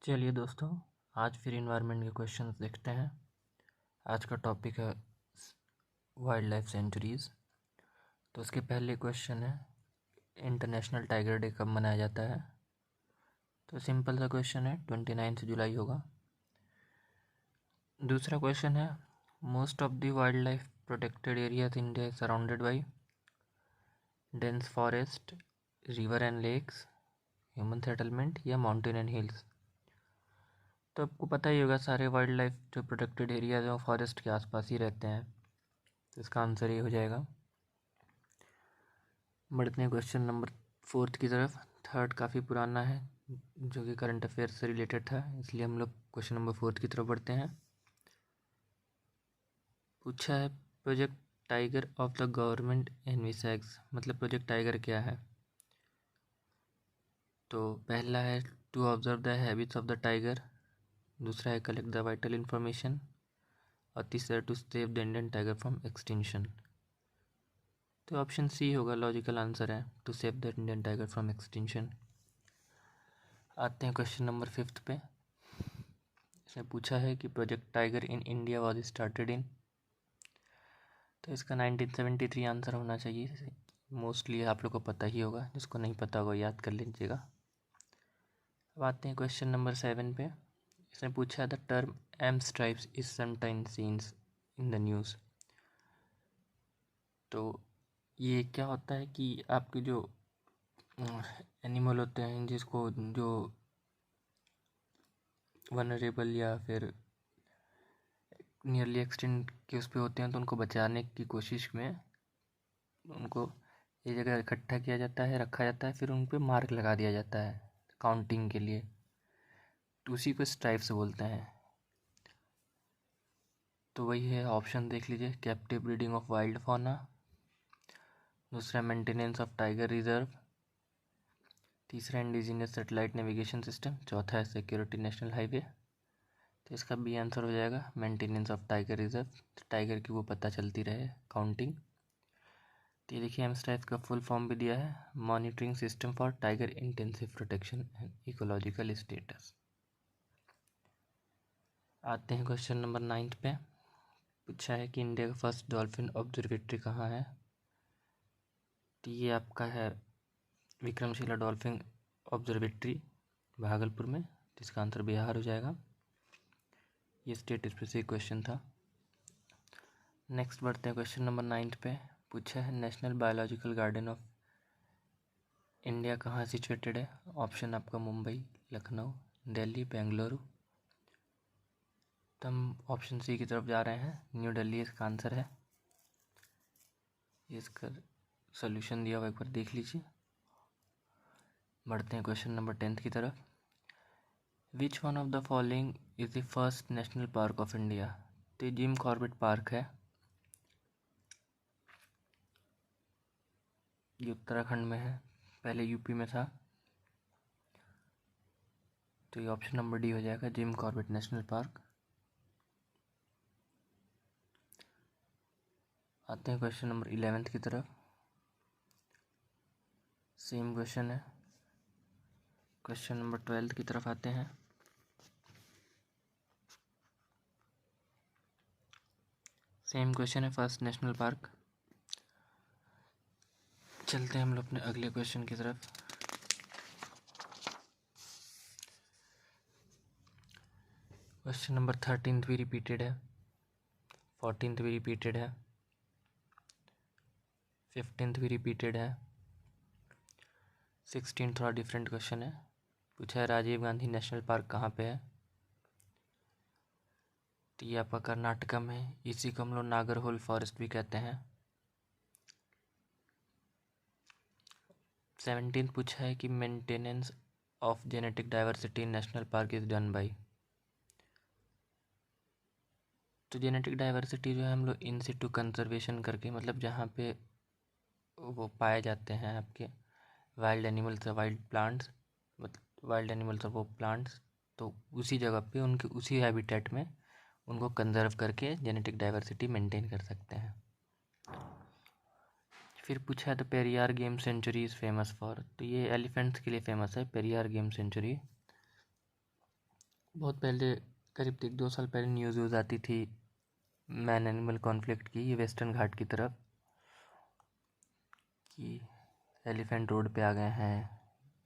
चलिए दोस्तों, आज फिर इन्वायरमेंट के क्वेश्चंस देखते हैं। आज का टॉपिक है वाइल्ड लाइफ सेंचुरीज़। तो उसके पहले क्वेश्चन है, इंटरनेशनल टाइगर डे कब मनाया जाता है? तो सिंपल सा क्वेश्चन है, 29 जुलाई होगा। दूसरा क्वेश्चन है, most of the wild life protected areas in India surrounded by dense forest, river and lakes, human settlement या माउंटेन एंड हिल्स। तो आपको पता ही होगा, सारे वाइल्ड लाइफ जो प्रोटेक्टेड एरियाज हैं वो फॉरेस्ट के आसपास ही रहते हैं। तो इसका आंसर ये हो जाएगा। बढ़ते हैं क्वेश्चन नंबर 4 की तरफ। थर्ड काफ़ी पुराना है, जो कि करंट अफेयर्स से रिलेटेड था, इसलिए हम लोग क्वेश्चन नंबर 4 की तरफ बढ़ते हैं। पूछा है, project tiger of the government envisages, मतलब प्रोजेक्ट टाइगर क्या है? तो पहला है to observe the habits of the tiger, दूसरा है कलेक्ट द वाइटल इन्फॉर्मेशन, और तीसरा to save the Indian tiger from extinction. तो ऑप्शन सी होगा, लॉजिकल आंसर है to save the Indian tiger from extinction. आते हैं क्वेश्चन नंबर 5 पे। इसमें पूछा है कि project tiger in India was started in, तो इसका 1973 आंसर होना चाहिए। मोस्टली आप लोग को पता ही होगा, जिसको नहीं पता होगा याद कर लीजिएगा। अब आते हैं क्वेश्चन नंबर 7 पे। इसमें पूछा है, the term M stripes is sometimes seens in the news. तो ये क्या होता है कि आपके जो एनिमल होते हैं, जिसको जो वनरेबल या फिर नियरली एक्सटेंट के उस पे होते हैं, तो उनको बचाने की कोशिश में उनको एक जगह इकट्ठा किया जाता है, रखा जाता है, फिर उन पे मार्क लगा दिया जाता है काउंटिंग के लिए। तो उसी को स्ट्राइप्स बोलते हैं। तो वही है, ऑप्शन देख लीजिए, captive breeding of wild fauna, दूसरा मेंटेनेंस ऑफ टाइगर रिजर्व, तीसरा इंडिजिनियस सैटेलाइट नेविगेशन सिस्टम, चौथा है सिक्योरिटी नेशनल हाईवे। तो इसका बी आंसर हो जाएगा maintenance of tiger reserve, tiger की वो पता चलती रहे, काउंटिंग। तो ये देखिए, एमस्ट्राइप का फुल फॉर्म भी दिया है, monitoring system for tiger intensive protection and ecological status. आते हैं क्वेश्चन नंबर 9 पे। पूछा है कि इंडिया का फर्स्ट डॉल्फिन ऑब्जर्वेटरी कहाँ है? तो ये आपका है विक्रमशिला डॉल्फिन ऑब्जर्वेटरी, भागलपुर में, जिसका आंसर बिहार हो जाएगा। ये स्टेट स्पेसिफिक क्वेश्चन था। नेक्स्ट बढ़ते हैं क्वेश्चन नंबर 9 पे। पूछा है, national biological garden of India कहाँ सिचुएटेड है? ऑप्शन आपका मुंबई, लखनऊ, दिल्ली, बेंगलुरु। तो हम ऑप्शन सी की तरफ जा रहे हैं, न्यू दिल्ली इसका आंसर है। इसका सोल्यूशन दिया हुआ एक बार देख लीजिए। बढ़ते हैं क्वेश्चन नंबर 10 की तरफ। विच one of the following is the first national park of India? तो जिम कॉर्बेट पार्क है, ये उत्तराखंड में है, पहले यूपी में था। तो ये ऑप्शन नंबर डी हो जाएगा, जिम कॉर्बेट नेशनल पार्क। आते हैं क्वेश्चन नंबर 11 की तरफ। सेम क्वेश्चन है। क्वेश्चन नंबर 12 की तरफ आते हैं। सेम क्वेश्चन है, फर्स्ट नेशनल पार्क। चलते हैं हम लोग अपने अगले क्वेश्चन की तरफ। क्वेश्चन नंबर 13 भी रिपीटेड है, 14 भी रिपीटेड है, 15 भी रिपीटेड है, 16 थोड़ा डिफरेंट क्वेश्चन है। पूछा है, राजीव गांधी नेशनल पार्क कहाँ पे है? तो ये आपका कर्नाटका में, इसी को हम लोग नागरहोल फॉरेस्ट भी कहते हैं। 17 पूछा है कि maintenance of genetic diversity in national park is done by. तो जेनेटिक डाइवर्सिटी जो है हम लोग इन सिटू कंजर्वेशन करके, मतलब जहाँ पे वो पाए जाते हैं आपके वाइल्ड एनिमल्स, वाइल्ड प्लांट्स, मतलब वाइल्ड एनिमल्स और वो प्लांट्स, तो उसी जगह पे उनके उसी हैबिटेट में उनको कंजर्व करके जेनेटिक डाइवर्सिटी मेंटेन कर सकते हैं। फिर पूछा है, तो Periyar game sanctuary is famous for. तो ये एलिफेंट्स के लिए फेमस है, पेरियार गेम सेंचुरी। बहुत पहले करीब 1-2 साल पहले न्यूज़ आती थी मैन एनिमल कॉन्फ्लिक्ट की, ये वेस्टर्न घाट की तरफ, कि एलिफेंट रोड पे आ गए हैं,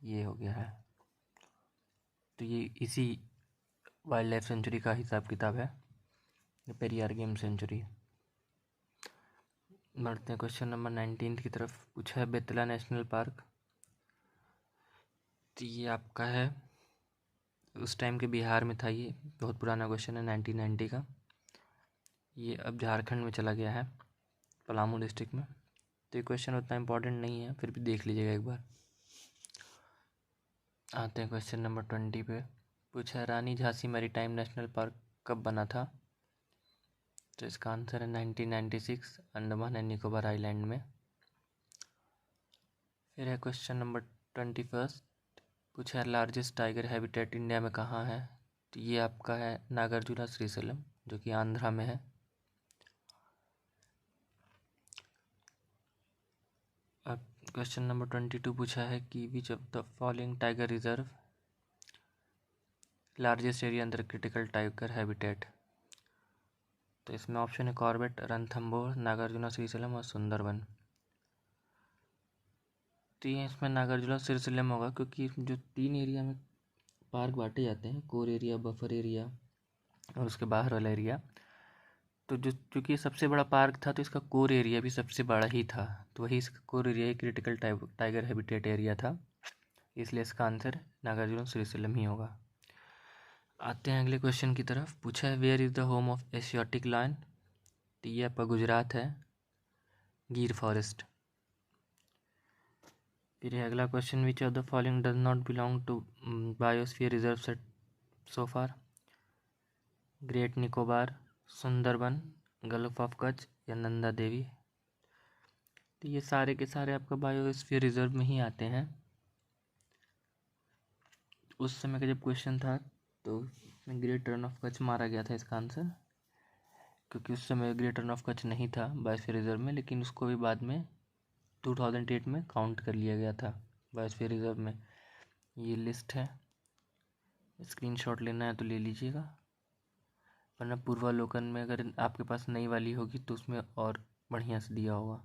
ये हो गया है। तो ये इसी वाइल्ड लाइफ सेंचुरी का हिसाब किताब है, ये पेरियार गेम सेंचुरी। बढ़ते हैं क्वेश्चन नंबर 19 की तरफ। पूछा है बेतला नेशनल पार्क, तो ये आपका है उस टाइम के बिहार में था। ये बहुत पुराना क्वेश्चन है 1990 का। ये अब झारखंड में चला गया है, पलामू डिस्ट्रिक्ट में। तो ये क्वेश्चन उतना इम्पोर्टेंट नहीं है, फिर भी देख लीजिएगा एक बार। आते हैं क्वेश्चन नंबर 20 पे। पूछा है रानी झांसी मैरीटाइम नेशनल पार्क कब बना था, तो इसका आंसर है 1996, अंडमान एंड निकोबार आइलैंड में। फिर है क्वेश्चन नंबर 21। पूछा है लार्जेस्ट टाइगर हैबिटेट इंडिया में कहाँ है, तो ये आपका है नागार्जुना श्रीशैलम, जो कि आंध्रा में है। अब क्वेश्चन नंबर 22 पूछा है कि विच of the following tiger reserve largest area under critical tiger habitat, तो इसमें ऑप्शन है कॉर्बेट, रणथंभौर, नागार्जुना श्रीशैलम और सुंदरबन। तो ये इसमें नागार्जुना श्रीशैलम होगा, क्योंकि जो 3 एरिया में पार्क बांटे जाते हैं, कोर एरिया, बफर एरिया और उसके बाहर वाला एरिया, तो जो चूँकि सबसे बड़ा पार्क था तो इसका कोर एरिया भी सबसे बड़ा ही था, तो वही इसका core area critical tiger habitat area था, इसलिए इसका आंसर नागार्जुना श्रीशैलम ही होगा। आते हैं अगले क्वेश्चन की तरफ। पूछा है where is the home of Asiatic lion, तो ये आपका गुजरात है, गिर फॉरेस्ट। फिर है अगला question, which of the following does not belong to biosphere reserve set so far, great Nicobar, Sundarban, gulf of Kutch या नंदा देवी। तो ये सारे के सारे आपका बायोस्फीयर रिजर्व में ही आते हैं। उस समय का जब क्वेश्चन था तो इसमें ग्रेट रन ऑफ कच्छ मारा गया था इसका आंसर, क्योंकि उस समय ग्रेट रन ऑफ कच्छ नहीं था बायोस्फीयर रिजर्व में, लेकिन उसको भी बाद में 2008 में काउंट कर लिया गया था बायोस्फीयर रिजर्व में। ये लिस्ट है, स्क्रीनशॉट लेना है तो ले लीजिएगा, वरना पूर्वालोकन में अगर आपके पास नई वाली होगी तो उसमें और बढ़िया से दिया होगा।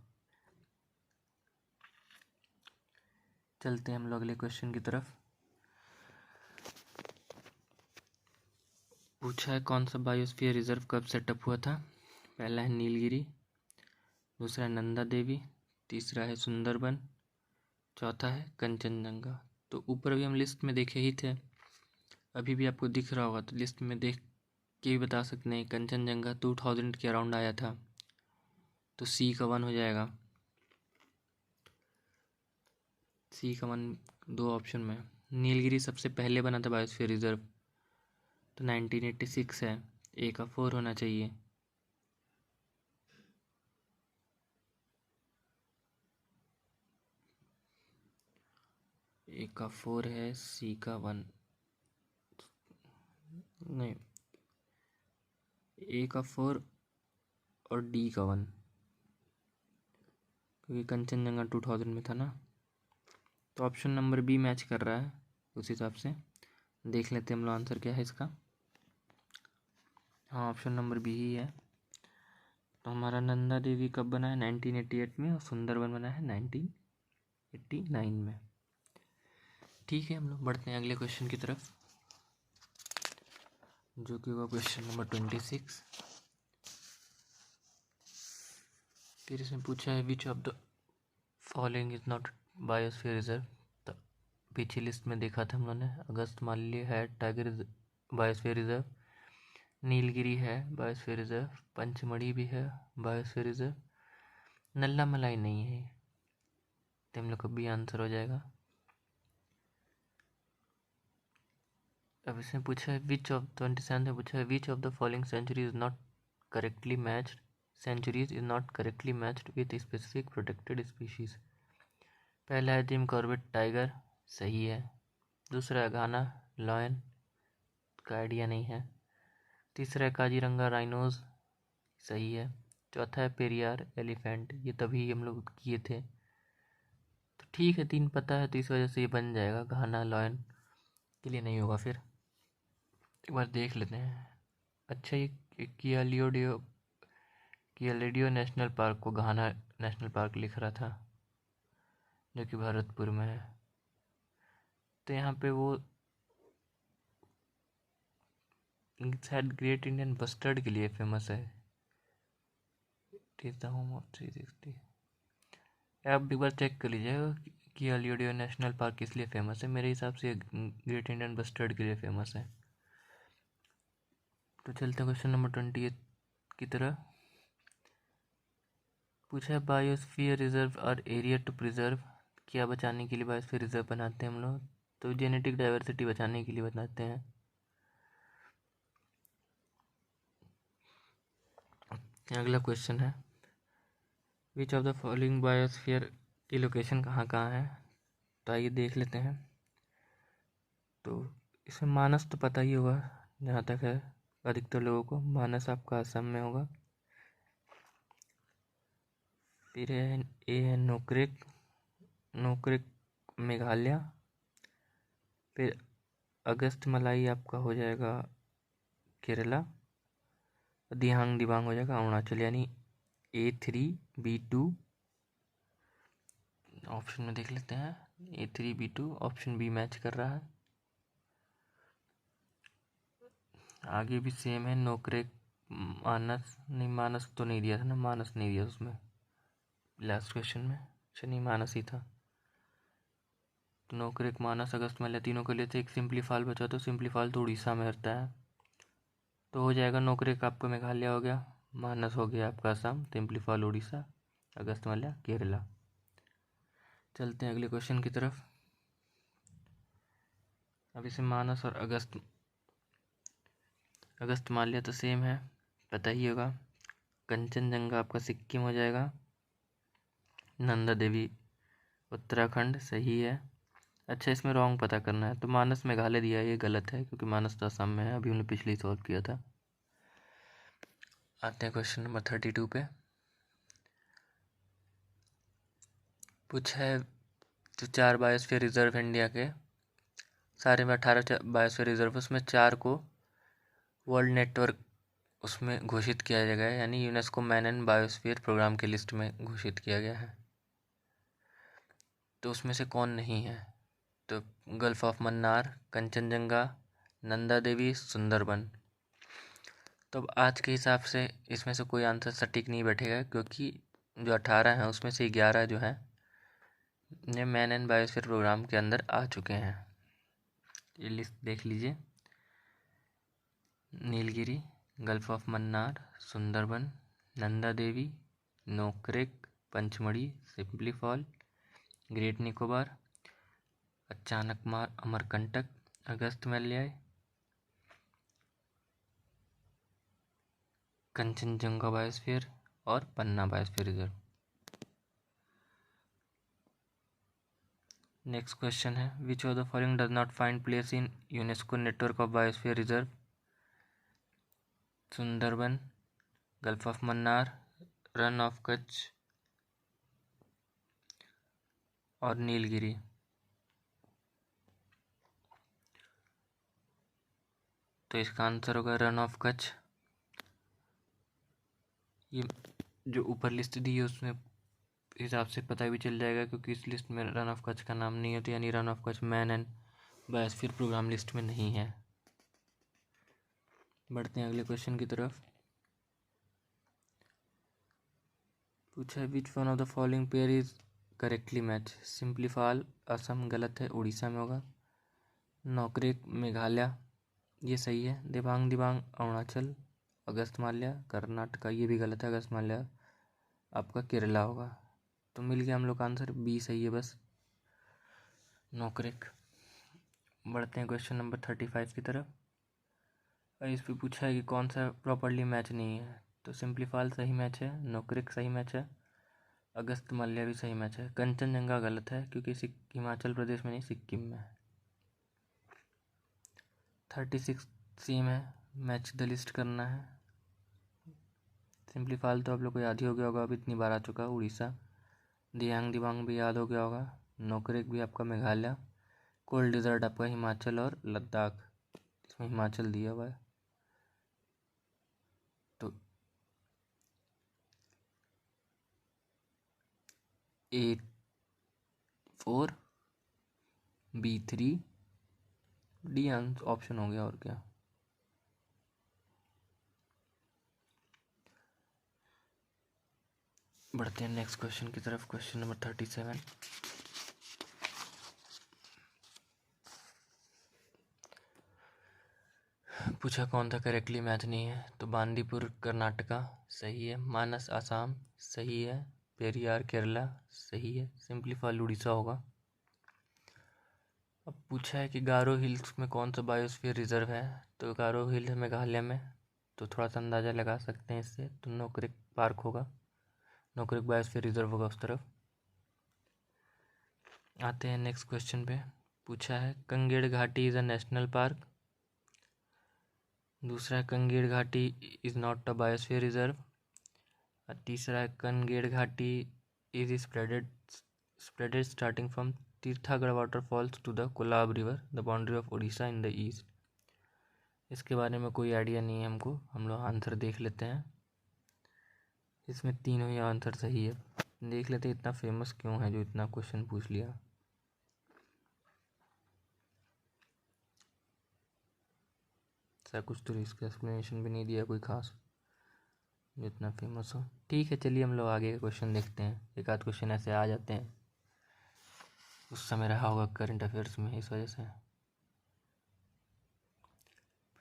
चलते हैं हम लोग अगले क्वेश्चन की तरफ। पूछा है कौन सा बायोस्फीयर रिजर्व कब सेटअप हुआ था। पहला है नीलगिरी, दूसरा है नंदा देवी, तीसरा है सुंदरबन, चौथा है कंचनजंगा। तो ऊपर भी हम लिस्ट में देखे ही थे, अभी भी आपको दिख रहा होगा, तो लिस्ट में देख के भी बता सकते हैं। कंचनजंगा 2000 के अराउंड आया था, तो सी का 1 हो जाएगा। सी का 1 दो ऑप्शन में। नीलगिरी सबसे पहले बना था बायोस्फीयर रिजर्व, तो 1986 है, ए का 4 होना चाहिए। ए का 4 है, सी का 1 नहीं, ए का 4 और डी का 1, क्योंकि कंचनजंगा 2000 में था ना, तो ऑप्शन नंबर बी मैच कर रहा है। उस हिसाब से देख लेते हैं हम लोग आंसर क्या है इसका। हाँ, ऑप्शन नंबर बी ही है। तो हमारा नंदा देवी कब बना है 1988 में, और सुंदरबन बना है 1989 में। ठीक है, हम लोग बढ़ते हैं अगले क्वेश्चन की तरफ, जो कि हुआ क्वेश्चन नंबर 26। फिर इसमें पूछा है which of the following is not biosphere reserve. तो पिछली लिस्ट में देखा था हम लोगों ने, अगस्त मालय है टाइगर बायोस्फीयर रिजर्व, नीलगिरी है बायोस्फीयर रिजर्व, पंचमढ़ी भी है बायोस्फीयर रिजर्व, नल्ला मलाई नहीं है, तो हम लोग का बी आंसर हो जाएगा। अब इसमें पूछा है विच ऑफ 27 में पूछा है which of the following sanctuary is not correctly matched, sanctuaries is not correctly matched with specific protected species. पहला है जिम कॉर्बेट टाइगर, सही है। दूसरा है घाना लॉयन, का आइडिया नहीं है। तीसरा है काजीरंगा राइनोज, सही है। चौथा है पेरियार एलिफेंट, ये तभी हम लोग किए थे, तो ठीक है, 3 पता है तो इस वजह से ये बन जाएगा। घाना लॉयन के लिए नहीं होगा फिर। एक बार देख लेते हैं। अच्छा, ये कियालिडियो नेशनल पार्क को घाना नेशनल पार्क लिख रहा था, जो कि भरतपुर में है। तो यहाँ पे वो शायद ग्रेट इंडियन बस्टर्ड के लिए फेमस है। It is the home of 360। आप एक बार चेक कर लीजिएगा कि कियालिडियो नेशनल पार्क किस लिए फेमस है। मेरे हिसाब से ग्रेट इंडियन बस्टर्ड के लिए फेमस है। तो चलते हैं क्वेश्चन नंबर 28 की तरह। पूछा है बायोस्फीयर रिजर्व और एरिया टू प्रिजर्व। क्या बचाने के लिए बायोस्फीयर रिजर्व बनाते हैं हम लोग? तो जेनेटिक डाइवर्सिटी बचाने के लिए बनाते हैं। अगला क्वेश्चन है, which of the following biosphere की लोकेशन कहाँ कहाँ है? तो आइए देख लेते हैं। तो इसमें मानस तो पता ही होगा, जहाँ तक है अधिकतर लोगों को। मानस आपका असम में होगा। फिर है नोकरेक, नोकरेक मेघालय। फिर अगस्त मलाई आपका हो जाएगा केरला। दिहांग दिबांग हो जाएगा अरुणाचल, यानी A3B2 ऑप्शन में देख लेते हैं। A3B2 ऑप्शन बी मैच कर रहा है। आगे भी सेम है, नोकरेक मानस नहीं, मानस तो नहीं दिया था ना, मानस नहीं दिया उसमें लास्ट क्वेश्चन में। अच्छा नहीं, मानस ही था। तो नोकरेक मानस अगस्त में तीनों के लिए थे। एक सिंपलीफाल बचा, तो सिंपलीफाल तो उड़ीसा में रहता है, तो हो जाएगा नोकरेक आपका मेघालय हो गया, मानस हो गया आपका असम, सिंपलीफाल उड़ीसा, अगस्त माल्या केरला। चलते हैं अगले क्वेश्चन की तरफ। अब इसे मानस और अगस्त माल्या तो सेम है, पता ही होगा। कंचनजंगा आपका सिक्किम हो जाएगा। नंदा देवी उत्तराखंड सही है। अच्छा, इसमें रॉन्ग पता करना है, तो मानस मेघालय दिया है, ये गलत है, क्योंकि मानस तो असम में है, अभी उन्हें पिछली सॉल्व किया था। आते हैं क्वेश्चन नंबर 32 पे। पूछा है जो 4 बायोस्फीयर रिजर्व इंडिया के, सारे में 18 बायोस्फीयर रिजर्व, उसमें 4 को वर्ल्ड नेटवर्क उसमें घोषित किया गया है, यानी UNESCO man and biosphere programme की लिस्ट में घोषित किया गया है। तो उसमें से कौन नहीं है? तो गल्फ ऑफ मन्नार, कंचनजंगा, नंदा देवी, सुंदरबन। तो अब आज के हिसाब से इसमें से कोई आंसर सटीक नहीं बैठेगा, क्योंकि जो 18 हैं उसमें से 11 जो हैं ये मैन एंड बायोस्फीयर प्रोग्राम के अंदर आ चुके हैं। ये लिस्ट देख लीजिए। Nilgiri, gulf of Mannar, Sundarban, Nanda Devi, Nokrek, Pachmarhi, Simlipal, great Nicobar, Achanakmar, Amarkantak, Agasthyamalai, Kanchenjunga biosphere और Panna biosphere reserve. Next question है, which of the following does not find place in UNESCO network of biosphere reserve? Sundarban, gulf of Mannar, Rann of Kutch और नीलगिरी। तो इसका आंसर होगा रन ऑफ कच्छ। ये जो ऊपर लिस्ट दी है उसमें हिसाब से पता भी चल जाएगा, क्योंकि इस लिस्ट में रन ऑफ कच्छ का नाम नहीं है, तो यानी run of Kutch man and biosphere programme list में नहीं है। बढ़ते हैं अगले क्वेश्चन की तरफ। पूछा है which one of the following pair is correctly match? Simlipal Assam गलत है, उड़ीसा में होगा। नौकरेक मेघालय ये सही है। दिबांग दिबांग अरुणाचल, अगस्त माल्या कर्नाटका ये भी गलत है, अगस्त माल्या आपका केरला होगा। तो मिल गया हम लोग का आंसर, बी सही है बस, नौकरेक। बढ़ते हैं क्वेश्चन नंबर 35 की तरफ। और इस पर पूछा है कि कौन सा प्रॉपरली मैच नहीं है? तो सिंपलीफाल सही मैच है, नौकरेक सही मैच है, अगस्त माल्या भी सही मैच है। कंचनजंगा गलत है, क्योंकि हिमाचल प्रदेश में नहीं, सिक्किम में है। 36 सेम है, मैच द लिस्ट करना है। सिंपलीफाल तो आप लोग को याद ही हो गया होगा, अब इतनी बार आ चुका। उड़ीसा, दियांग दिबांग भी याद हो गया होगा, नोकरेक भी आपका मेघालय, कोल्ड डिजर्ट आपका हिमाचल और लद्दाख इसमें हिमाचल दिया हुआ है, तो A4 B3 डी ऑप्शन हो गया, और क्या। बढ़ते हैं नेक्स्ट क्वेश्चन की तरफ। Question number 37। पूछा कौन था करेक्टली मैच नहीं है, तो बांदीपुर कर्नाटका सही है, मानस आसाम सही है, पेरियार केरला सही है, सिंपलीफाई उड़ीसा होगा। अब पूछा है कि गारो हिल्स में कौन सा बायोस्फीयर रिजर्व है, तो गारो हिल है मेघालय में, तो थोड़ा सा अंदाज़ा लगा सकते हैं इससे, तो नोकरेक पार्क होगा, नोकरेक बायोस्फीयर रिजर्व होगा उस तरफ। आते हैं नेक्स्ट क्वेश्चन पे। पूछा है Kanger Ghati is a national park, दूसरा है Kanger Ghati is not a biosphere reserve, और तीसरा है Kanger Ghati is spreaded starting from Tirathgarh waterfalls to the Kolab river the boundary of Orissa in the east. इसके बारे में कोई आइडिया नहीं है हमको, हम लोग आंसर देख लेते हैं। इसमें तीनों ही आंसर सही है। देख लेते हैं इतना फेमस क्यों है जो इतना क्वेश्चन पूछ लिया। सर कुछ तो इसका एक्सप्लेनेशन भी नहीं दिया कोई खास जो इतना फेमस हो। ठीक है, चलिए हम लोग आगे का क्वेश्चन देखते हैं। एक आध क्वेश्चन ऐसे आ जाते हैं, उस समय रहा होगा करंट अफेयर्स में, इस वजह से।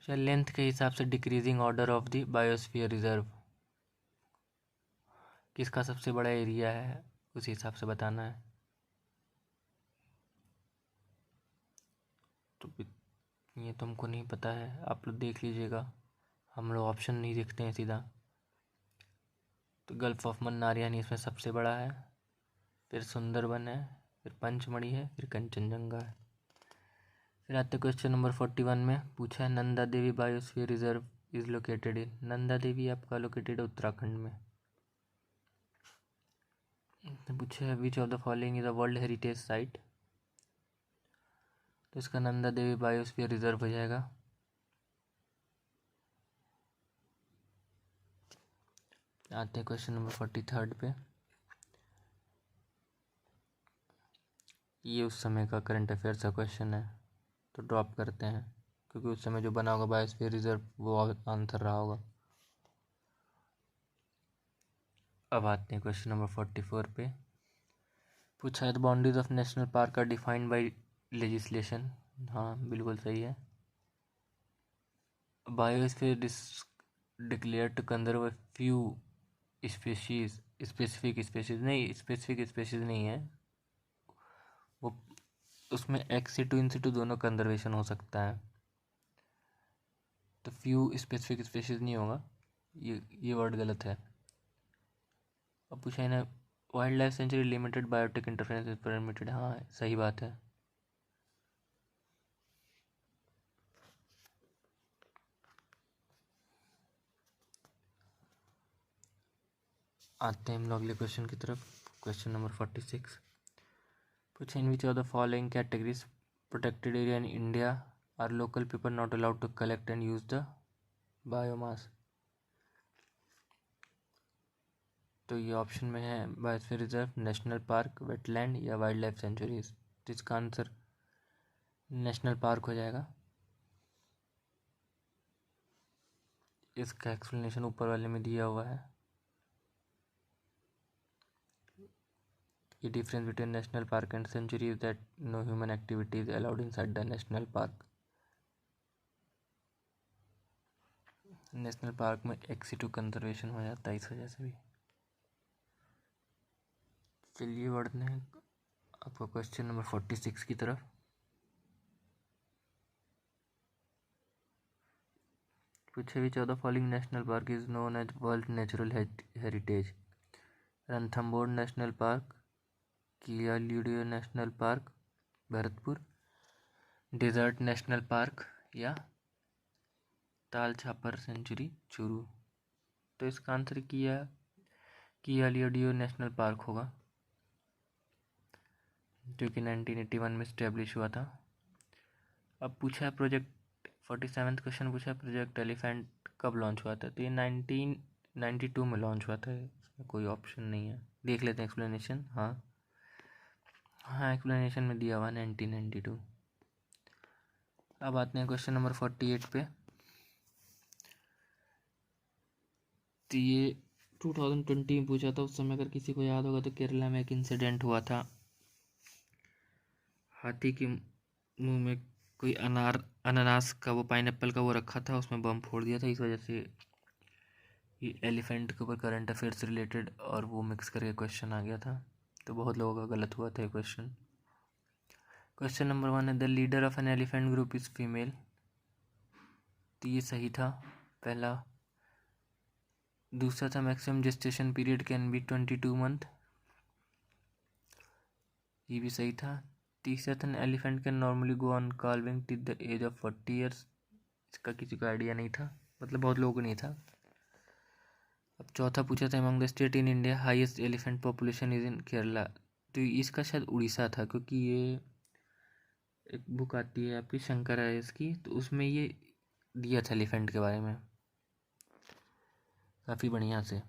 अच्छा, लेंथ के हिसाब से decreasing order of the biosphere reserve किसका सबसे बड़ा एरिया है, उस हिसाब से बताना है। तो ये तो हमको नहीं पता है, आप लोग देख लीजिएगा, हम लोग ऑप्शन नहीं देखते हैं सीधा। तो गल्फ ऑफ मन्नार यानी इसमें सबसे बड़ा है, फिर सुंदरबन है, फिर पंचमढ़ी है, फिर कंचनजंगा है। फिर आते क्वेश्चन नंबर 41 में। पूछा है Nanda Devi biosphere reserve is located in, Nanda Devi आपका लोकेटेड है उत्तराखंड में। पूछा है which of the following is a world heritage site, तो इसका नंदा देवी बायोस्फीयर रिजर्व हो जाएगा। आते हैं क्वेश्चन नंबर 43 पे। ये उस समय का करंट अफेयर्स का क्वेश्चन है, तो ड्रॉप करते हैं, क्योंकि उस समय जो बना होगा बायोस्फीयर रिजर्व वो आंसर रहा होगा। अब आते हैं क्वेश्चन नंबर 44 पे। पूछा है the boundaries of national park are defined by legislation, हाँ बिल्कुल सही है। Biosphere declare to conserve few species, specific species नहीं है वो, उसमें एक्स से टू इन से टू दोनों कंजर्वेशन हो सकता है, तो फ्यू स्पेसिफिक स्पीशीज नहीं होगा, ये वर्ड गलत है। अब पूछा है ना wild life sanctuary limited biotic interference is permitted, हाँ सही बात है। आते हैं हम लोग अगले क्वेश्चन की तरफ। Question number 46। पूछा in which of the following categories protected area in India are local people not allowed to collect and use the biomass, तो ये ऑप्शन में है biosphere reserve, national park, wetland या वाइल्ड लाइफ सेंचुरीज। तो इसका answer national park हो जाएगा। इसका एक्सप्लेनेशन ऊपर वाले में दिया हुआ है। The difference between national park and sanctuary is that no human activity is allowed inside the national park. National park में एक्सिटू कंजर्वेशन हो जाता है, इस वजह से भी। चलिए बढ़ते हैं आपका क्वेश्चन नंबर 46 की तरफ। पूछे भी 14 following national park is known as world natural heritage, Ranthambore national park, Keoladeo national park Bharatpur, desert national park या ताल छापर सेंचुरी चूरू। तो इसका आंसर कियाल्यूडियो नेशनल पार्क होगा, जो कि 1981 में स्टैब्लिश हुआ था। अब पूछा है प्रोजेक्ट 47वां क्वेश्चन पूछा प्रोजेक्ट एलिफेंट कब लॉन्च हुआ था, तो ये 1992 में लॉन्च हुआ था। इसमें कोई ऑप्शन नहीं है। देख लेते हैं एक्सप्लेनेशन। हाँ एक्सप्लेनेशन में दिया हुआ 1992। अब आते हैं क्वेश्चन नंबर 48 पे। तो ये 2020 में पूछा था। उस समय अगर किसी को याद होगा तो केरला में एक इंसिडेंट हुआ था। हाथी के मुंह में कोई अनानास का वो पाइनएप्पल का वो रखा था, उसमें बम फोड़ दिया था। इस वजह से ये एलिफेंट के ऊपर करंट अफेयर से रिलेटेड और वो मिक्स करके क्वेश्चन आ गया था। तो बहुत लोगों का गलत हुआ था ये क्वेश्चन। क्वेश्चन नंबर 1 है the leader of an elephant group is female. तो ये सही था पहला। दूसरा था maximum gestation period can be 22 month. ये भी सही था। तीसरा था elephant can normally go on calving till the age of 40 years. इसका किसी को आइडिया नहीं था, मतलब बहुत लोगों को नहीं था। अब चौथा पूछा था among the state in India highest elephant population is in Kerala. तो इसका शायद उड़ीसा था, क्योंकि ये एक बुक आती है आपकी शंकर आयस की, तो उसमें ये दिया था एलिफेंट के बारे में काफ़ी बढ़िया से।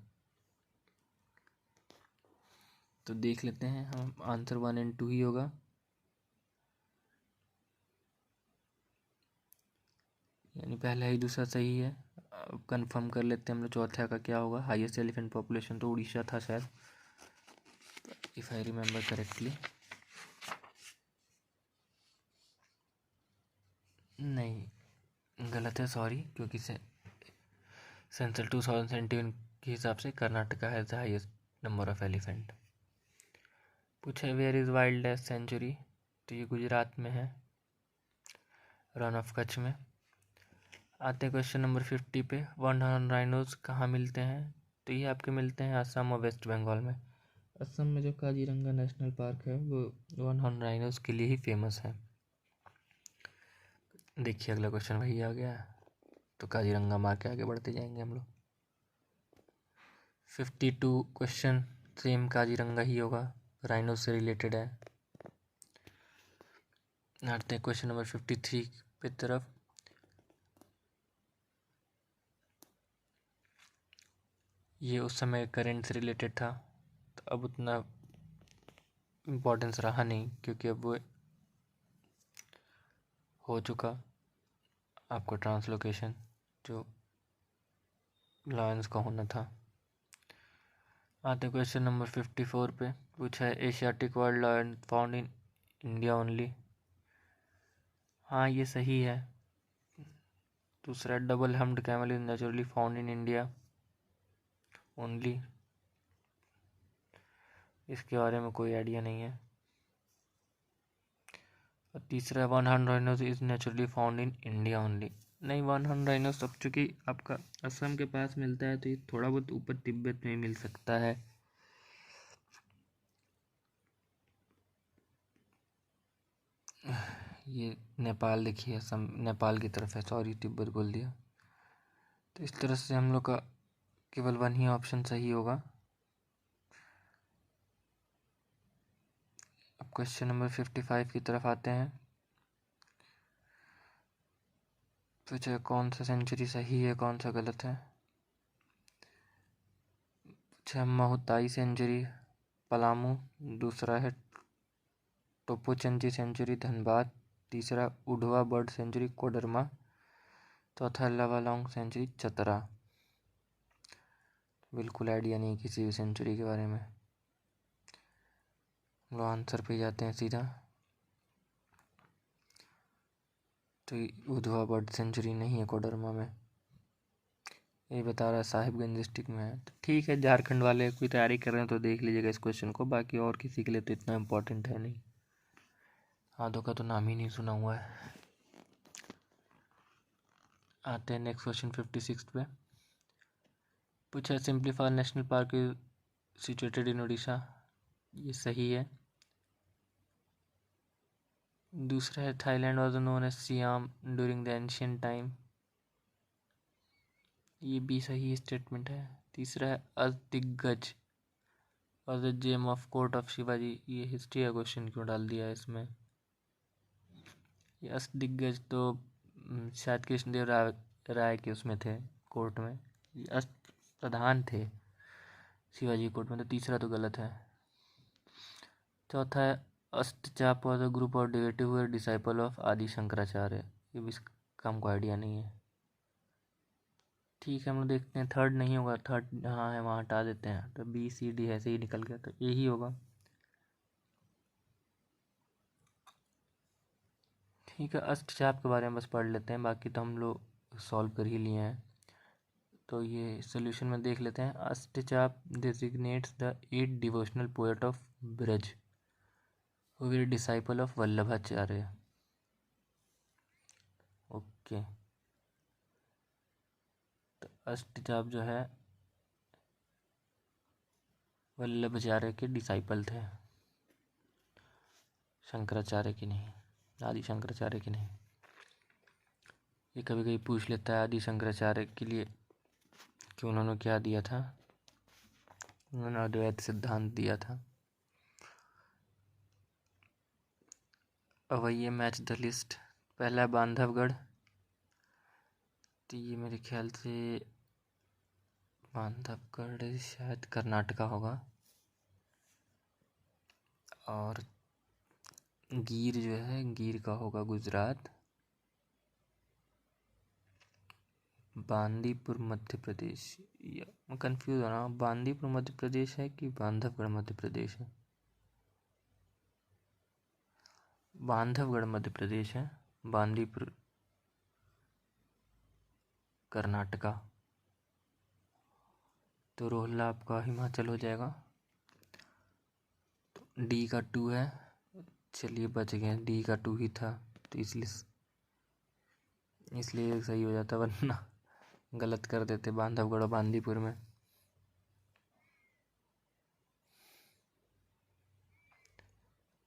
तो देख लेते हैं हम, आंसर 1 और 2 ही होगा। यानी पहला ही दूसरा सही है। अब कंफर्म कर लेते हैं हम लोग चौथा का क्या होगा। हाईएस्ट एलिफेंट पॉपुलेशन तो उड़ीसा था शायद, इफ़ आई रिमेम्बर करेक्टली। नहीं गलत है, सॉरी, क्योंकि सेंसस 2017 के हिसाब से Karnataka has the highest number of elephant. पूछा where is wild life sanctuary. तो ये गुजरात में है, रन ऑफ कच्छ में। आते हैं क्वेश्चन नंबर 50 पे। वन हॉर्न राइनोज कहाँ मिलते हैं। तो ये आपके मिलते हैं असम और वेस्ट बंगाल में। असम में जो काजीरंगा नेशनल पार्क है वो वन हॉर्न राइनोज के लिए ही फेमस है। देखिए अगला क्वेश्चन वही आ गया, तो काजीरंगा मार के आगे बढ़ते जाएंगे हम लोग। 52 क्वेश्चन सेम काजीरंगा ही होगा, राइनो से रिलेटेड है। आते हैं क्वेश्चन नंबर 53 पे तरफ। ये उस समय करंट से रिलेटेड था, तो अब उतना इम्पोर्टेंस रहा नहीं, क्योंकि अब वो हो चुका आपको ट्रांसलोकेशन जो लॉयंस का होना था। आते क्वेश्चन नंबर 54 पे। पूछा है Asiatic world lion found in India only. हाँ ये सही है। दूसरा double humped camel is naturally found in India only. इसके बारे में कोई आइडिया नहीं है। और तीसरा one horn rhinos is naturally found in India only. नहीं, वन हॉर्न राइनोस अब चूँकि आपका असम के पास मिलता है, तो ये थोड़ा बहुत ऊपर तिब्बत में मिल सकता है। ये नेपाल, देखिए असम नेपाल की तरफ है, सॉरी तिब्बत बोल दिया। तो इस तरह से हम लोग का केवल 1 ही ऑप्शन सही होगा। अब क्वेश्चन नंबर 55 की तरफ आते हैं। पूछे कौन सा सेंचुरी सही है कौन सा गलत है। पूछा महुताई सेंचुरी पलामू, दूसरा है टोपोचंची सेंचुरी धनबाद, तीसरा उढ़वा बर्ड सेंचुरी कोडरमा, चौथा लावालौंग सेंचुरी चतरा। बिल्कुल आइडिया नहीं किसी भी सेंचुरी के बारे में। हम लोग आंसर पे जाते हैं सीधा। तो उधवा बर्ड सेंचुरी नहीं है कोडरमा में, ये बता रहा है साहिबगंज डिस्ट्रिक्ट में है। तो ठीक है, झारखंड वाले कोई तैयारी कर रहे हैं तो देख लीजिएगा इस क्वेश्चन को, बाकी और किसी के लिए तो इतना इम्पोर्टेंट है नहीं। आधों का तो नाम ही नहीं सुना हुआ है। आते हैं नेक्स्ट क्वेश्चन 56 पे। पूछा Simlipal national park situated in Orissa. ये सही है। दूसरा है Thailand was known as Siam during the ancient time. ये भी सही स्टेटमेंट है। तीसरा है Ashtadiggaj was the gem of court of Shivaji. ये हिस्ट्री का क्वेश्चन क्यों डाल दिया है इसमें। ये अजदिग्गज तो शायद कृष्णदेव राय के उसमें थे कोर्ट में, प्रधान थे शिवाजी कोर्ट में, तो तीसरा तो गलत है। चौथा है Ashtachhap was a group of devotee हुए डिसाइपल ऑफ आदि शंकराचार्य। ये भी इसका हमको आइडिया नहीं है। ठीक है, हम लोग देखते हैं थर्ड नहीं होगा, थर्ड हाँ है, वहाँ हटा देते हैं, तो बी सी डी ऐसे ही निकल गया, तो यही होगा। ठीक है, अष्टचाप के बारे में बस पढ़ लेते हैं, बाकी तो हम लोग सॉल्व कर ही लिए हैं। तो ये सोल्यूशन में देख लेते हैं। अष्टचाप designates the 8 devotional poet of Braj who were disciple of Vallabhacharya. Okay, तो अष्टचाप जो है वल्लभाचार्य के डिसाइपल थे, शंकराचार्य की नहीं, आदि शंकराचार्य की नहीं। ये कभी कभी पूछ लेता है आदि शंकराचार्य के लिए कि उन्होंने क्या दिया था, उन्होंने अद्वैत सिद्धांत दिया था। अब ये मैच द लिस्ट। पहला बांधवगढ़, तो ये मेरे ख्याल से बांधवगढ़ शायद कर्नाटका होगा, और गिर जो है गिर का होगा गुजरात, बांदीपुर मध्य प्रदेश। मैं कंफ्यूज हो रहा हूँ, बांदीपुर मध्य प्रदेश है कि बांधवगढ़ मध्य प्रदेश है? बांधवगढ़ मध्य प्रदेश है, बांदीपुर कर्नाटका, तो रोहला आपका हिमाचल हो जाएगा। तो डी का 2 है, चलिए बच गए, डी का 2 ही था, तो इसलिए सही हो जाता, वरना गलत कर देते बांधवगढ़ और बांदीपुर में।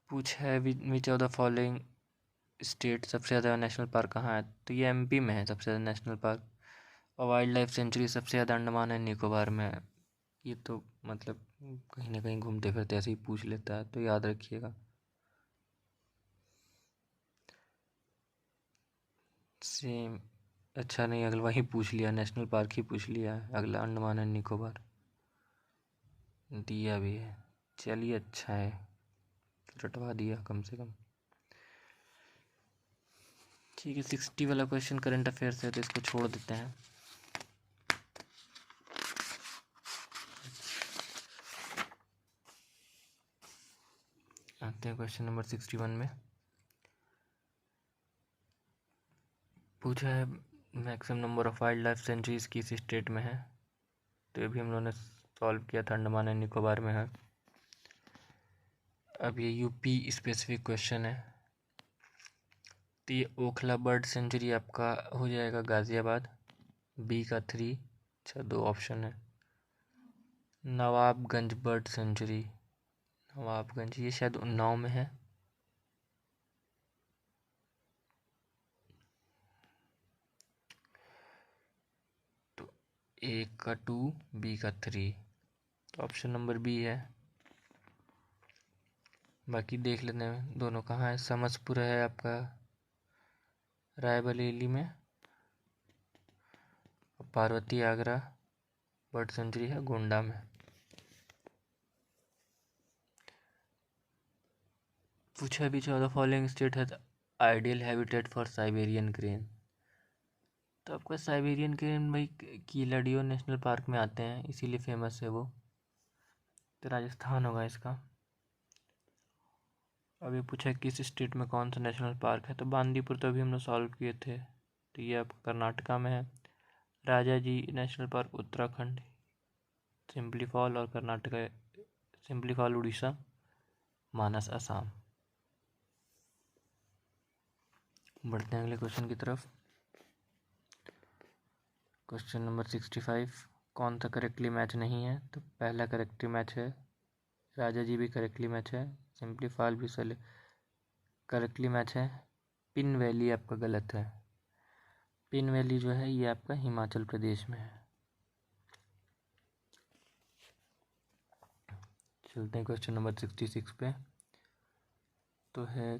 पूछा है which of the following state सबसे ज़्यादा नेशनल पार्क कहाँ है, तो ये एमपी में है सबसे ज़्यादा नेशनल पार्क, और वाइल्ड लाइफ सेंचुरी सबसे ज़्यादा अंडमान एंड निकोबार में है। ये तो मतलब कहीं ना कहीं घूमते फिरते ऐसे ही पूछ लेता है, तो याद रखिएगा। सेम, अच्छा नहीं, अगला वही पूछ लिया, नेशनल पार्क ही पूछ लिया है, अगला अंडमान एंड निकोबार दिया भी है। चलिए अच्छा है, रटवा दिया कम से कम। ठीक है, 60 वाला क्वेश्चन करंट अफेयर्स है, तो इसको छोड़ देते हैं। आते हैं क्वेश्चन नंबर 61 में। पूछा है maximum number of wild life sanctuaries किस स्टेट में है, तो ये भी हम लोगों ने सॉल्व किया था, अंडमान एंड निकोबार में है। अब ये यूपी स्पेसिफिक क्वेश्चन है, तो ये ओखला बर्ड सेंचुरी आपका हो जाएगा गाज़ियाबाद, बी का 3, अच्छा 2 ऑप्शन है। नवाबगंज बर्ड सेंचुरी, नवाबगंज ये शायद उन्नाव में है, तो ए का 2, बी का 3, तो ऑप्शन नंबर बी है। बाकी देख लेते हैं दोनों कहाँ है। समसपुर है आपका रायबरेली में, पार्वती आगरा बर्ड सेंचुरी है गोंडा में। पूछा भी द फॉलोइंग स्टेट है ideal habitat for Siberian crane, तो आपका साइबेरियन क्रेन भाई कीलाडियो नेशनल पार्क में आते हैं, इसीलिए फेमस है वो, तो राजस्थान होगा इसका। अभी पूछा किस स्टेट में कौन सा नेशनल पार्क है, तो बांदीपुर तो अभी हम लोग सॉल्व किए थे, तो ये आपका कर्नाटका में है। Rajaji national park Uttarakhand, Simlipal और कर्नाटका, सिम्पली फॉल उड़ीसा, मानस असम। बढ़ते हैं अगले क्वेश्चन की तरफ। क्वेश्चन नंबर 65, कौन सा करेक्टली मैच नहीं है, तो पहला करेक्टली मैच है, राजा जी भी करेक्टली मैच है, सिंपली फॉल भी करेक्टली मैच है। पिन वैली आपका गलत है, पिन वैली जो है ये आपका हिमाचल प्रदेश में है। चलते हैं क्वेश्चन नंबर 66 पे, तो है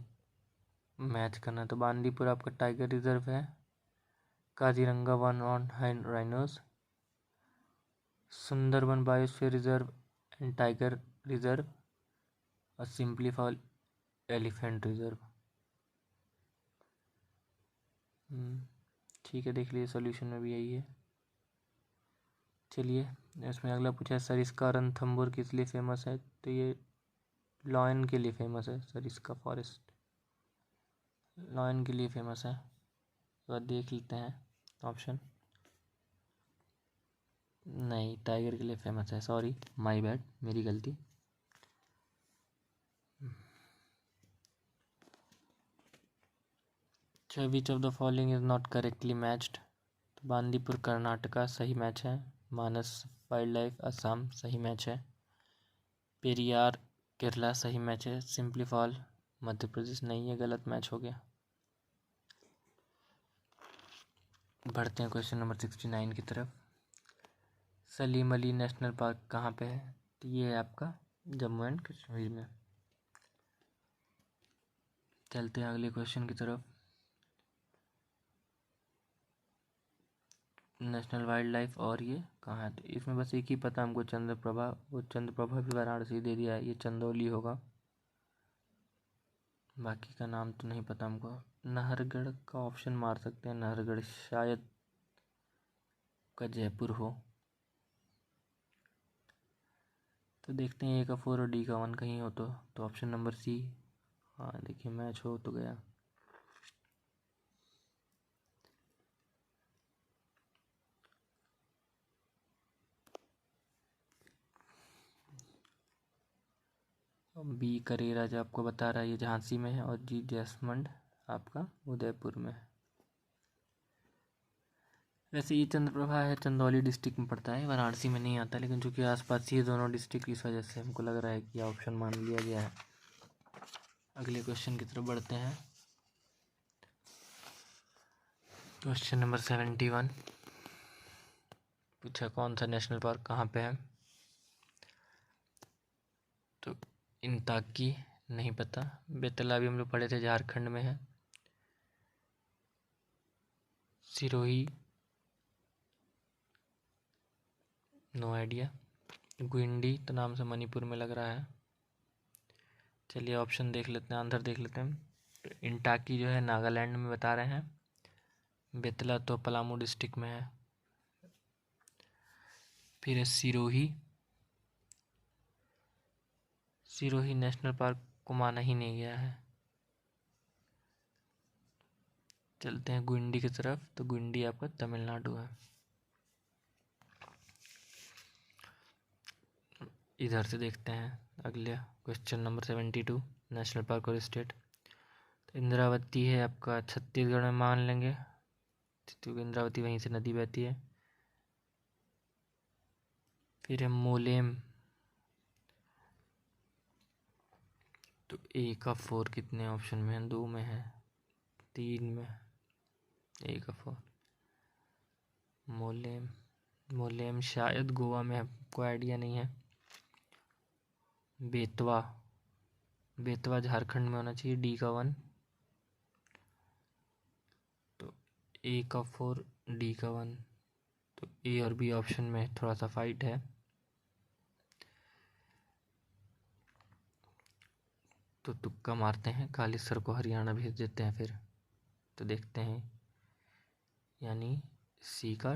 मैच करना, तो बांदीपुर आपका टाइगर रिजर्व है, Kaziranga one on rhinos, Sundarban biosphere reserve and tiger reserve और सिंप्लीफाई एलिफेंट रिजर्व। ठीक है, देख लीजिए सॉल्यूशन में भी यही है। चलिए इसमें अगला पूछा है, सरिस्का रणथंभौर किस लिए फेमस है? तो ये लॉयन के लिए फेमस है। सरिस्का फॉरेस्ट लॉयन के लिए फेमस है। तो देख लेते हैं ऑप्शन। नहीं, टाइगर के लिए फेमस है। सॉरी, माय बैड, मेरी गलती। विच of the following is not correctly matched? तो बांदीपुर कर्नाटका सही मैच है। मानस वाइल्ड लाइफ असम सही मैच है। पेरियार केरला सही मैच है। सिंप्लीफॉल मध्य प्रदेश नहीं है, गलत मैच हो गया। बढ़ते हैं क्वेश्चन नंबर 69 की तरफ। सलीम अली नेशनल पार्क कहाँ पे है? तो ये है आपका जम्मू एंड कश्मीर में। चलते हैं अगले क्वेश्चन की तरफ। नेशनल वाइल्ड लाइफ और ये कहाँ है? तो इसमें बस एक ही पता हमको, चंद्रप्रभा। वो चंद्रप्रभा भी वाराणसी दे दिया है, ये चंदौली होगा। बाकी का नाम तो नहीं पता हमको। नाहरगढ़ का ऑप्शन मार सकते हैं, नाहरगढ़ शायद का जयपुर हो। तो देखते हैं ए का 4 और डी का 1 कहीं हो तो ऑप्शन नंबर सी। हाँ देखिए, मैच हो तो गया। बी करेरा जो आपको बता रहा है ये झांसी में है, और जी जैसमंड आपका उदयपुर में है। वैसे ये चंद्रप्रभा है, चंदौली डिस्ट्रिक्ट में पड़ता है, वाराणसी में नहीं आता, लेकिन चूंकि आसपास ही दोनों डिस्ट्रिक्ट, इस वजह से हमको लग रहा है कि ऑप्शन मान लिया गया है। अगले क्वेश्चन की तरफ बढ़ते हैं। क्वेश्चन नंबर 71 पूछा, कौन सा नेशनल पार्क कहाँ पे है? तो इंताकी नहीं पता। बेतला भी हम लोग पढ़े थे, झारखंड में है। Sirohi no idea. गुइंडी तो नाम से मणिपुर में लग रहा है। चलिए ऑप्शन देख लेते हैं, आंसर देख लेते हैं। इंटाकी जो है नागालैंड में बता रहे हैं। बेतला तो पलामू डिस्ट्रिक्ट में है। फिर है सिरोही। सिरोही नेशनल पार्क को माना ही नहीं गया है। चलते हैं गुइंडी की तरफ, तो गुइंडी आपका तमिलनाडु है। इधर से देखते हैं अगले क्वेश्चन नंबर 72 नेशनल पार्क और स्टेट। तो इंद्रावती है आपका छत्तीसगढ़ में मान लेंगे, क्योंकि इंद्रावती वहीं से नदी बहती है। फिर है मोलेम। तो ए का 4 कितने ऑप्शन में है? 2 में है, 3 में। ए का 4 मोलेम। मोलेम शायद गोवा में है, कोई आइडिया नहीं है। बेतवा, बेतवा झारखंड में होना चाहिए। डी का 1। तो ए का 4 डी का 1। तो ए और बी ऑप्शन में थोड़ा सा फाइट है। तो तुक्का मारते हैं, कालीसर को हरियाणा भेज देते हैं फिर। तो देखते हैं, यानी सी का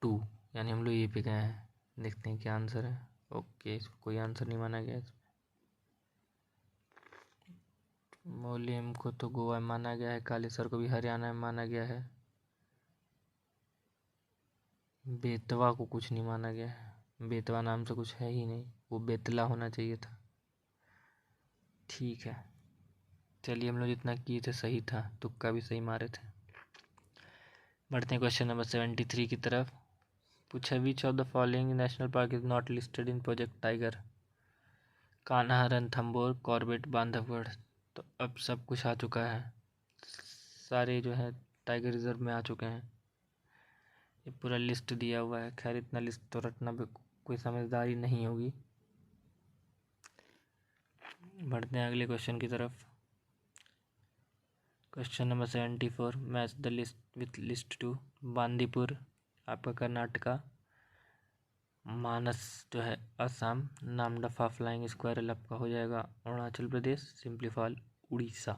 2, यानी हम लोग ए पे गए हैं। देखते हैं क्या आंसर है। ओके, इसको कोई आंसर नहीं माना गया। मोलियम को तो गोवा में माना गया है, कालीसर को भी हरियाणा में माना गया है। बेतवा को कुछ नहीं माना गया है, बेतवा नाम से कुछ है ही नहीं, वो बेतला होना चाहिए था। ठीक है, चलिए हम लोग जितना किए थे सही था, तुक्का भी सही मारे थे। बढ़ते हैं क्वेश्चन नंबर 73 की तरफ। पूछा, विच of the following national park is not listed in project tiger? Kanha, Ranthambore, Corbett, Bandhavgarh. तो अब सब कुछ आ चुका है, सारे जो है टाइगर रिजर्व में आ चुके हैं। ये पूरा लिस्ट दिया हुआ है। खैर इतना लिस्ट तो रटना भी कोई समझदारी नहीं होगी। बढ़ते हैं अगले क्वेश्चन की तरफ। Question number 74, match the list with list two. Bandipur आपका कर्नाटका, मानस जो है असम, नामदफा फ्लाइंग स्क्वायरल आपका हो जाएगा अरुणाचल प्रदेश, सिंपलीफाल उड़ीसा।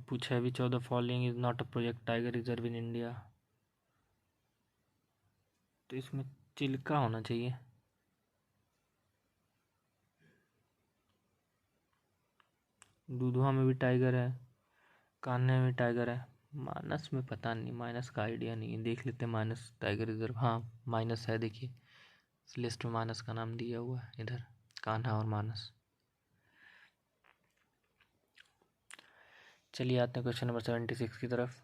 पूछा है which of the following is not a project tiger reserve in India. तो इसमें चिल्का होना चाहिए। दुधवा में भी टाइगर है, कान्हे में टाइगर है, मानस में पता नहीं, माइनस का आइडिया नहीं है, देख लेते हैं मानस टाइगर रिजर्व। हाँ माइनस है, देखिए इस लिस्ट में मानस का नाम दिया हुआ है इधर, कान्हा और मानस। चलिए आते हैं क्वेश्चन नंबर 76 की तरफ।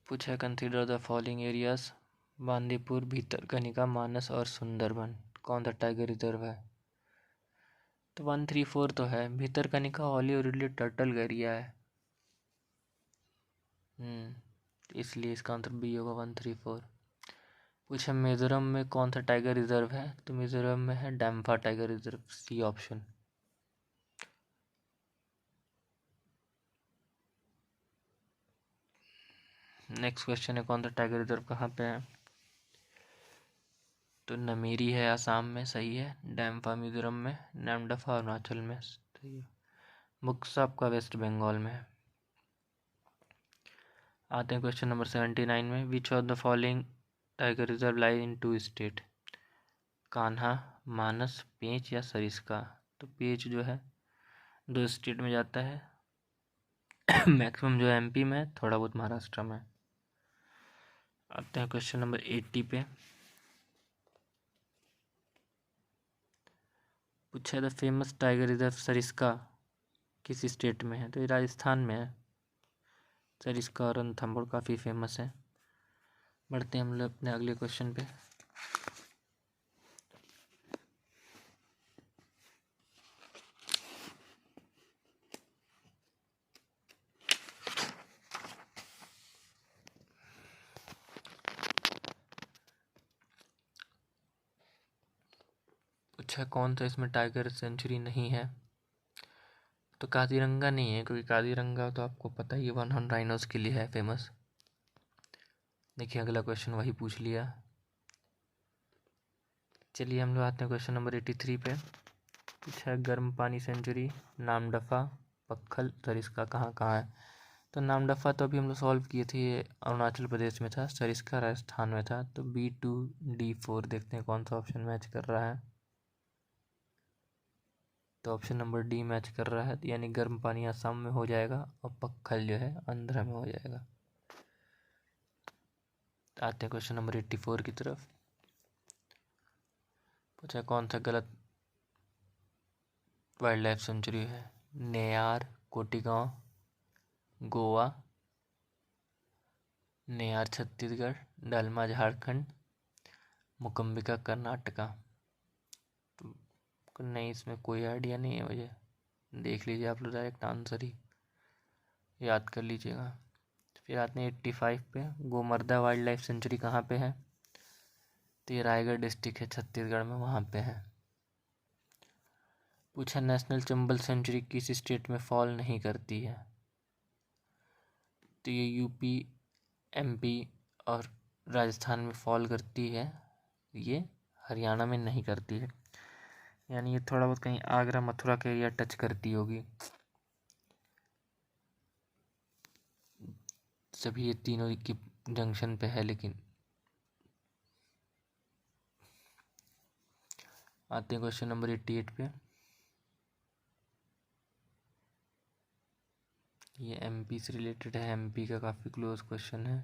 पूछा है consider the following areas. Bandipur, Bhitarkanika, Manas और सुंदरबन कौन सा टाइगर रिजर्व है। तो 134 तो है, भीतरकनिका ऑलिव टर्टल एरिया है। इसलिए इसका आंसर बी होगा 134। पूछा मिजोरम में कौन सा टाइगर रिजर्व है। तो मिजोरम में है Dampa tiger reserve, C option. Next question है कौन सा टाइगर रिजर्व कहाँ पे है। तो नमेरी है आसाम में, सही है। डैम्फा मिजोरम में, नामदफा अरुणाचल में, सही है। बुक्सा आपका वेस्ट बंगाल में है। आते हैं क्वेश्चन नंबर 79 में। Which of the following tiger reserve lie in two state. Kanha, Manas, Pench या सरिस्का। तो पेंच जो है 2 स्टेट में जाता है मैक्सिमम जो एमपी में, थोड़ा बहुत महाराष्ट्र में। आते हैं क्वेश्चन नंबर 80 पे। पूछा the famous tiger reserve Sariska किस स्टेट में है। तो ये राजस्थान में है। सरिस्का और रणथंभौर काफ़ी फेमस है। बढ़ते हैं हम लोग अपने अगले क्वेश्चन पे। पूछा कौन सा इसमें टाइगर सेंचुरी नहीं है। तो काजीरंगा नहीं है, क्योंकि काजीरंगा तो आपको पता ही है 1 हॉर्न राइनोस के लिए है फेमस। देखिए अगला क्वेश्चन वही पूछ लिया। चलिए हम लोग आते हैं क्वेश्चन नंबर 83 पे। पूछा है गर्म पानी सेंचुरी, नामदफा, पक्खल, सरिस्का कहाँ कहाँ है। तो नामदफा तो अभी हम लोग सॉल्व किए थे, ये अरुणाचल प्रदेश में था। सरिस्का राजस्थान में था। तो B2D4 देखते हैं कौन सा ऑप्शन मैच कर रहा है। तो ऑप्शन नंबर डी मैच कर रहा है, यानी गर्म पानी असम में हो जाएगा और पक्खल जो है आंध्र में हो जाएगा। आते हैं क्वेश्चन नंबर 84 की तरफ। पूछा कौन सा गलत वाइल्ड लाइफ सेंचुरी है। नेयार कोटीगांव गोवा, नेयार छत्तीसगढ़, डलमा झारखंड, मुकम्बिका कर्नाटका। तो नहीं, इसमें कोई आइडिया नहीं है मुझे। देख लीजिए आप लोग, डायरेक्ट आंसर ही याद कर लीजिएगा। फिर आते हैं 85 पे। गोमर्दा वाइल्ड लाइफ सेंचुरी कहाँ पे है। तो ये रायगढ़ डिस्ट्रिक्ट है छत्तीसगढ़ में, वहाँ पे है। पूछा नेशनल चंबल सेंचुरी किस स्टेट में फॉल नहीं करती है। तो ये यूपी, एमपी और राजस्थान में फॉल करती है, ये हरियाणा में नहीं करती है। यानी ये थोड़ा बहुत कहीं आगरा मथुरा के एरिया टच करती होगी। सभी ये तीनों की जंक्शन पे है। लेकिन आते हैं क्वेश्चन नंबर 88 पे। ये एमपी से रिलेटेड है, एमपी का काफ़ी क्लोज क्वेश्चन है।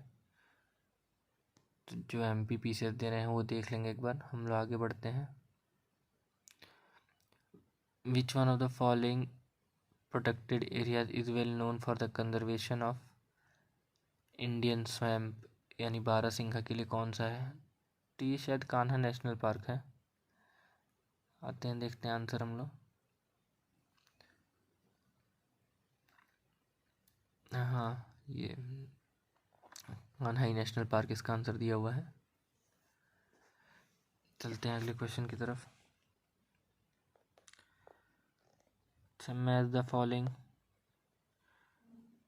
तो जो एमपी पीसीएस दे रहे हैं वो देख लेंगे एक बार। हम लोग आगे बढ़ते हैं। विच one of the following protected areas is well known for the conservation of Indian swamp, यानी बारहसिंघा के लिए कौन सा है। तो ये शायद कान्हा नेशनल पार्क है। आते हैं देखते हैं आंसर हम लोग। हाँ, ये कान्हा नेशनल पार्क इसका आंसर दिया हुआ है। चलते हैं अगले क्वेश्चन की तरफ। Match the following.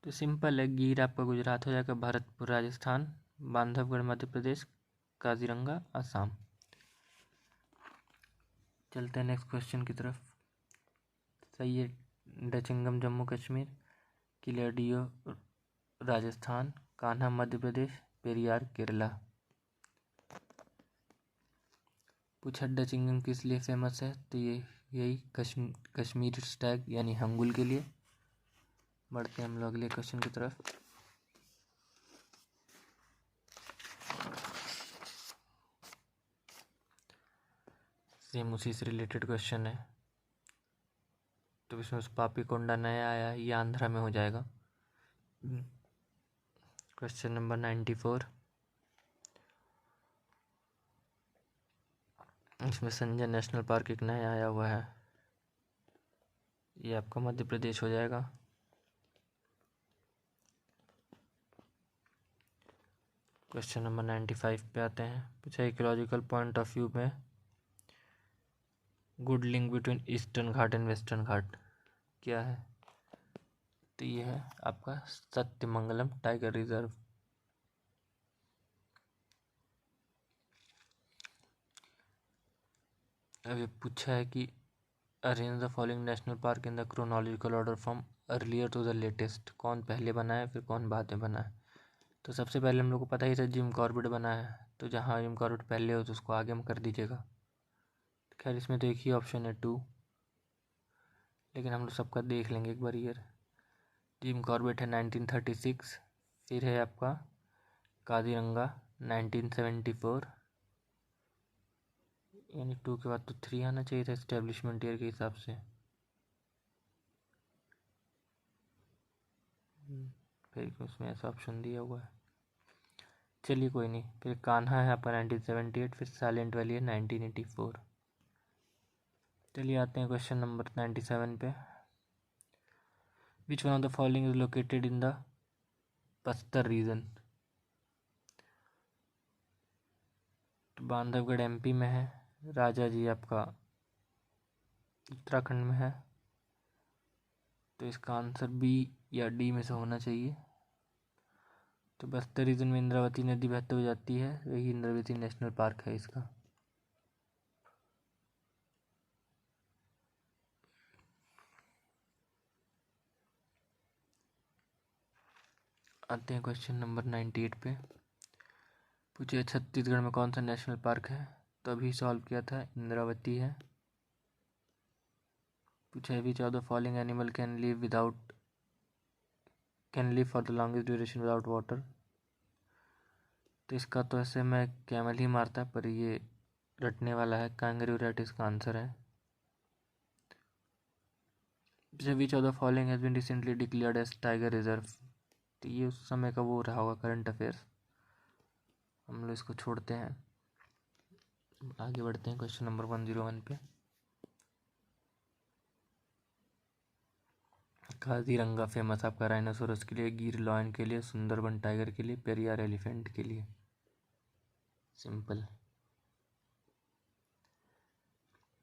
तो सिंपल है, गिर आपका गुजरात हो जाएगा, भरतपुर राजस्थान, बांधवगढ़ मध्य प्रदेश, काजीरंगा असम। चलते हैं नेक्स्ट क्वेश्चन की तरफ। सही है, डचिंगम जम्मू कश्मीर, किलाडियो राजस्थान, कान्हा मध्य प्रदेश, पेरियार केरला। पूछा डचिंगम किस लिए फेमस है, तो ये यही कश्मीर स्टैग यानी हंगुल के लिए। बढ़ते हैं हम लोग अगले क्वेश्चन की तरफ। सेम उसी से रिलेटेड क्वेश्चन है, तो इसमें पापी कोंडा नया आया, ये आंध्रा में हो जाएगा। क्वेश्चन नंबर 94, इसमें संजय नेशनल पार्क एक नया आया हुआ है, ये आपका मध्य प्रदेश हो जाएगा। क्वेश्चन नंबर 95 पे आते हैं। पूछा इकोलॉजिकल पॉइंट ऑफ व्यू में good link between eastern ghat and western ghat क्या है, तो ये है आपका सत्यमंगलम टाइगर रिजर्व। अभी पूछा है कि arrange the following national park in the chronological order from earlier to the latest. कौन पहले बना है, फिर कौन बाद में बना है। तो सबसे पहले हम लोग को पता ही था जिम कॉर्बेट बना है, तो जहाँ जिम कॉर्बेट पहले हो तो उसको आगे हम कर दीजिएगा। खैर इसमें तो एक ही ऑप्शन है 2, लेकिन हम लोग सबका देख लेंगे एक बार। ईयर जिम कॉर्बेट है 1936, फिर है आपका काजीरंगा 1974, यानी 2 के बाद तो 3 आना चाहिए था इस्टेब्लिशमेंट ईयर के हिसाब से। फिर उसमें ऐसा ऑप्शन दिया हुआ है, चलिए कोई नहीं। फिर कान्हा है आपका 1978, फिर साइलेंट वैली है 1984। चलिए आते हैं क्वेश्चन नंबर 97 पे। Which one of the following is located in the Bastar region. तो बांधवगढ़ एमपी में है, राजा जी आपका उत्तराखंड में है, तो इसका आंसर बी या डी में से होना चाहिए। तो बस्तर रीजन में इंद्रावती नदी बहते हुए जाती है, वही इंद्रावती नेशनल पार्क है इसका। आते हैं क्वेश्चन नंबर 98 पे। पूछे छत्तीसगढ़ में कौन सा नेशनल पार्क है, तो अभी सॉल्व किया था, इंद्रावती है। पूछा विच of the following animal can live for the longest duration without water. तो इसका तो ऐसे मैं कैमल ही मारता, पर ये रटने वाला है, कांगरू रैट इसका आंसर है। Which of the following has been recently declared as tiger reserve. तो ये उस समय का वो रहा होगा करंट अफेयर्स, हम लोग इसको छोड़ते हैं, आगे बढ़ते हैं क्वेश्चन नंबर 101 पे। काजीरंगा फेमस आपका राइनोसोरस के लिए, गिर लॉयन के लिए, सुंदरबन टाइगर के लिए, पेरियार एलिफेंट के लिए। सिंपल।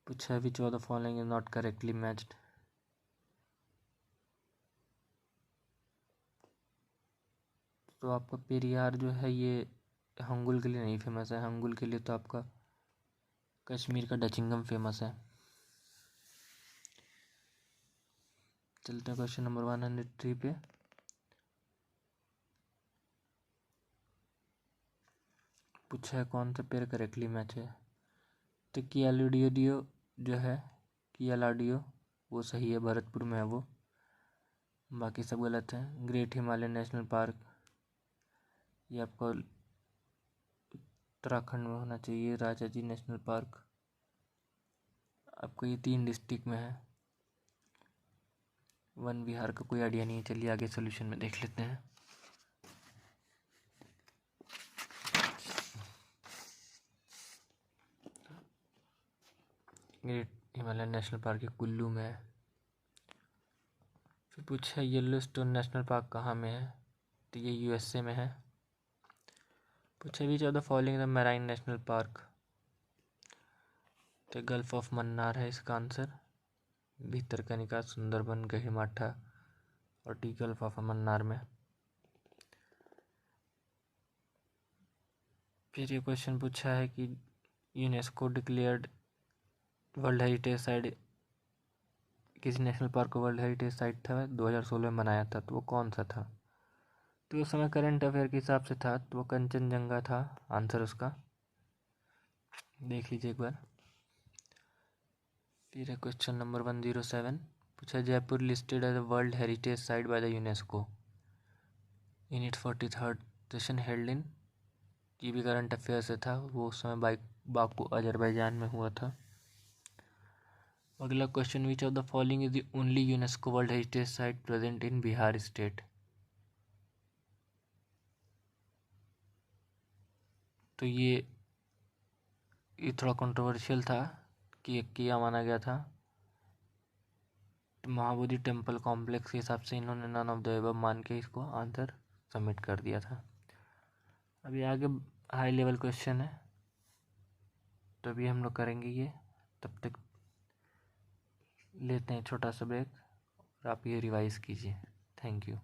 पूछा विच of the following is not correctly matched. तो आपका पेरियार जो है ये हंगुल के लिए नहीं फेमस है, हंगुल के लिए तो आपका कश्मीर का डचिंगम फेमस है। चलते हैं क्वेश्चन नंबर 103 पे। पूछा है कौन सा पेयर करेक्टली मैच है, तो कियालाडियो जो है, कियालाडियो वो सही है, भरतपुर में है वो, बाकी सब गलत है। ग्रेट हिमालयन नेशनल पार्क ये आपको उत्तराखंड में होना चाहिए। राजा जी नेशनल पार्क आपको ये 3 डिस्ट्रिक्ट में है। वन विहार का कोई आइडिया नहीं है, चलिए आगे सोल्यूशन में देख लेते हैं। Great Himalayan national park Kullu में है। फिर पूछा येलोस्टोन नेशनल पार्क कहाँ में है, तो ये यूएसए में है। पूछा विच of the following the marine national park. तो गल्फ ऑफ मन्नार है इसका आंसर, भितरकनिका, सुंदरबन, गहिरमाठा और टी गल्फ ऑफ मन्नार में। फिर ये क्वेश्चन पूछा है कि UNESCO declared world heritage site, किसी नेशनल पार्क को वर्ल्ड हेरिटेज साइट था 2016 में बनाया था, तो वो कौन सा था? तो उस समय करंट अफेयर के हिसाब से था तो वो कंचनजंगा था आंसर उसका, देख लीजिए एक बार। फिर है क्वेश्चन नंबर 107, पूछा Jaipur listed as a world heritage site by the UNESCO in it 43rd session held in, ये भी करंट अफेयर से था, वो उस समय बाकू अजरबैजान में हुआ था। अगला question, which of the following is the only UNESCO world heritage site present in Bihar state? तो ये थोड़ा कंट्रोवर्शियल था कि एक किया माना गया था, महाबोधि टेम्पल कॉम्प्लेक्स के हिसाब से इन्होंने नन ऑफ द एबव मान के इसको आंसर सबमिट कर दिया था। अभी आगे हाई लेवल क्वेश्चन है, तो अभी हम लोग करेंगे ये, तब तक लेते हैं छोटा सा ब्रेक और आप ये रिवाइज कीजिए। Thank you.